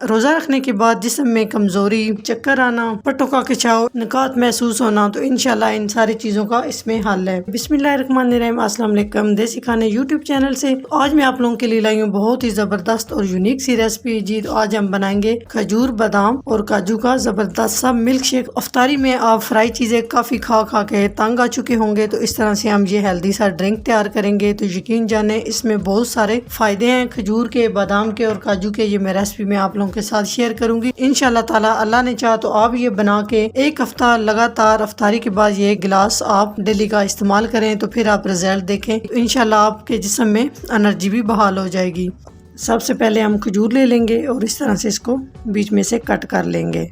रोज़ा रखने के बाद जिस्म में कमज़ोरी, चक्कर आना, पट्टों का खिंचाव, निकात महसूस होना, तो इंशाल्लाह इन सारी चीज़ों का इसमें हल है। बिस्मिल्लाहिर्रहमानिर्रहीम, अस्सलाम वालेकुम। देसी खाने यूट्यूब चैनल से आज मैं आप लोगों के लिए लाई हूँ बहुत ही ज़बरदस्त और यूनिक सी रेसिपी। जी तो आज हम बनाएंगे खजूर, बादाम और काजू का ज़बरदस्त सा मिल्क शेक। अफ्तारी में आप फ्राई चीज़ें काफ़ी खा खा के तंग आ चुके होंगे, तो इस तरह से हम ये हेल्दी सा ड्रिंक तैयार करेंगे तो यकीन जाने इसमें बहुत सारे फ़ायदे हैं। खजूर के, बादाम के और काजू के ये मैं रेसिपी में आप लोगों के साथ शेयर करूंगी इंशाल्लाह ताला। अल्लाह ने चाहा तो आप ये बना के एक हफ्ता लगातार अफ्तारी के बाद ये गिलास आप डेली का इस्तेमाल करें तो फिर आप रिजल्ट देखें, तो इंशाल्लाह आपके जिस्म में एनर्जी भी बहाल हो जाएगी। सबसे पहले हम खजूर ले लेंगे और इस तरह से इसको बीच में से कट कर लेंगे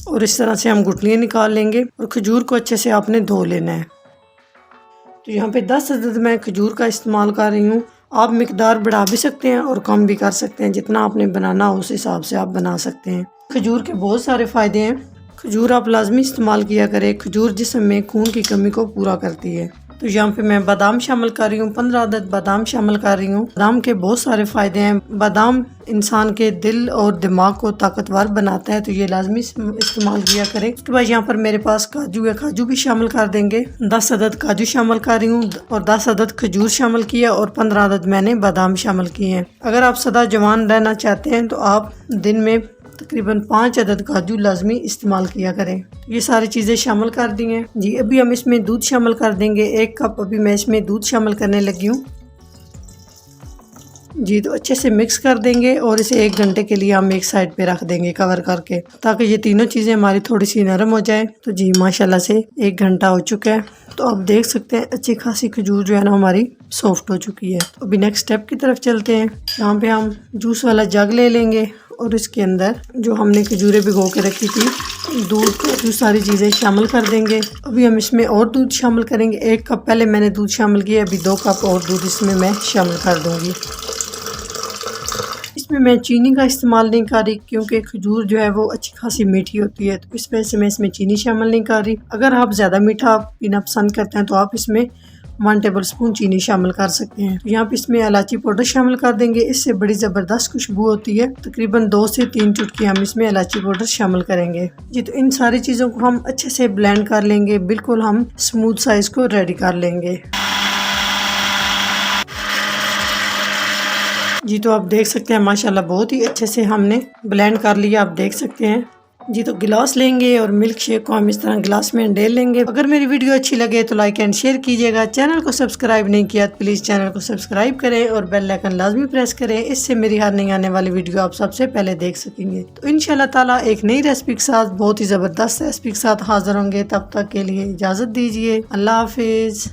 और इस तरह से हम गुठलियाँ निकाल लेंगे और खजूर को अच्छे से आपने धो लेना है। तो यहाँ पे 10 अदद मैं खजूर का इस्तेमाल कर रही हूँ। आप मिकदार बढ़ा भी सकते हैं और कम भी कर सकते हैं, जितना आपने बनाना हो उस हिसाब से आप बना सकते हैं। खजूर के बहुत सारे फ़ायदे हैं, खजूर आप लाजमी इस्तेमाल किया करें। खजूर जिस्म में खून की कमी को पूरा करती है। तो यहाँ पे मैं बादाम शामिल कर रही हूँ, 15 अदद बादाम शामिल कर रही हूँ। बादाम के बहुत सारे फ़ायदे हैं। बादाम इंसान के दिल और दिमाग को ताकतवर बनाता है, तो ये लाजमी इस्तेमाल किया करें। उसके बाद यहाँ पर मेरे पास काजू है, काजू भी शामिल कर देंगे। 10 अदद काजू शामिल कर रही हूँ और 10 अदद खजूर शामिल किया और 15 अदद मैंने बादाम शामिल किए हैं। अगर आप सदा जवान रहना चाहते हैं तो आप दिन में तकरीबन 5 अदद काजू लाजमी इस्तेमाल किया करें। ये सारी चीज़ें शामिल कर दी हैं। जी अभी हम इसमें दूध शामिल कर देंगे। 1 कप अभी मैं इसमें दूध शामिल करने लगी हूँ। जी तो अच्छे से मिक्स कर देंगे और इसे 1 घंटे के लिए हम एक साइड पे रख देंगे कवर करके, ताकि ये तीनों चीज़ें हमारी थोड़ी सी नरम हो जाए। तो जी माशाल्लाह से 1 घंटा हो चुका है, तो आप देख सकते हैं अच्छी खासी खजूर जो है ना हमारी सॉफ्ट हो चुकी है। तो अभी नेक्स्ट स्टेप की तरफ चलते हैं। यहाँ पे हम जूस वाला जग ले लेंगे और इसके अंदर जो हमने खजूरें भिगो के रखी थी, दूध, काजू, सारी चीज़ें शामिल कर देंगे। अभी हम इसमें और दूध शामिल करेंगे। 1 कप पहले मैंने दूध शामिल किया, अभी 2 कप और दूध इसमें मैं शामिल कर दूंगी। इसमें मैं चीनी का इस्तेमाल नहीं कर रही, क्योंकि खजूर जो है वो अच्छी खासी मीठी होती है, तो इस वजह से मैं इसमें चीनी शामिल नहीं कर रही। अगर आप ज़्यादा मीठा पीना पसंद करते हैं तो आप इसमें 1 टेबल स्पून चीनी शामिल कर सकते हैं। यहाँ पे इसमें इलायची पाउडर शामिल कर देंगे, इससे बड़ी ज़बरदस्त खुशबू होती है। तकरीबन 2 से 3 चुटकी हम इसमें इलायची पाउडर शामिल करेंगे। जी तो इन सारी चीज़ों को हम अच्छे से ब्लेंड कर लेंगे, बिल्कुल हम स्मूथ साइज को रेडी कर लेंगे। जी तो आप देख सकते हैं माशाल्लाह बहुत ही अच्छे से हमने ब्लेंड कर लिया, आप देख सकते हैं। जी तो गिलास लेंगे और मिल्क शेक को हम इस तरह गिलास में डेल लेंगे। अगर मेरी वीडियो अच्छी लगे तो लाइक एंड शेयर कीजिएगा। चैनल को सब्सक्राइब नहीं किया तो प्लीज़ चैनल को सब्सक्राइब करें और बेल आइकन लाजमी प्रेस करें, इससे मेरी हर नई आने वाली वीडियो आप सबसे पहले देख सकेंगे। तो इंशाल्लाह ताला एक नई रेसिपी के साथ, बहुत ही ज़बरदस्त रेसिपी के साथ हाजिर होंगे। तब तक के लिए इजाज़त दीजिए। अल्लाह हाफिज़।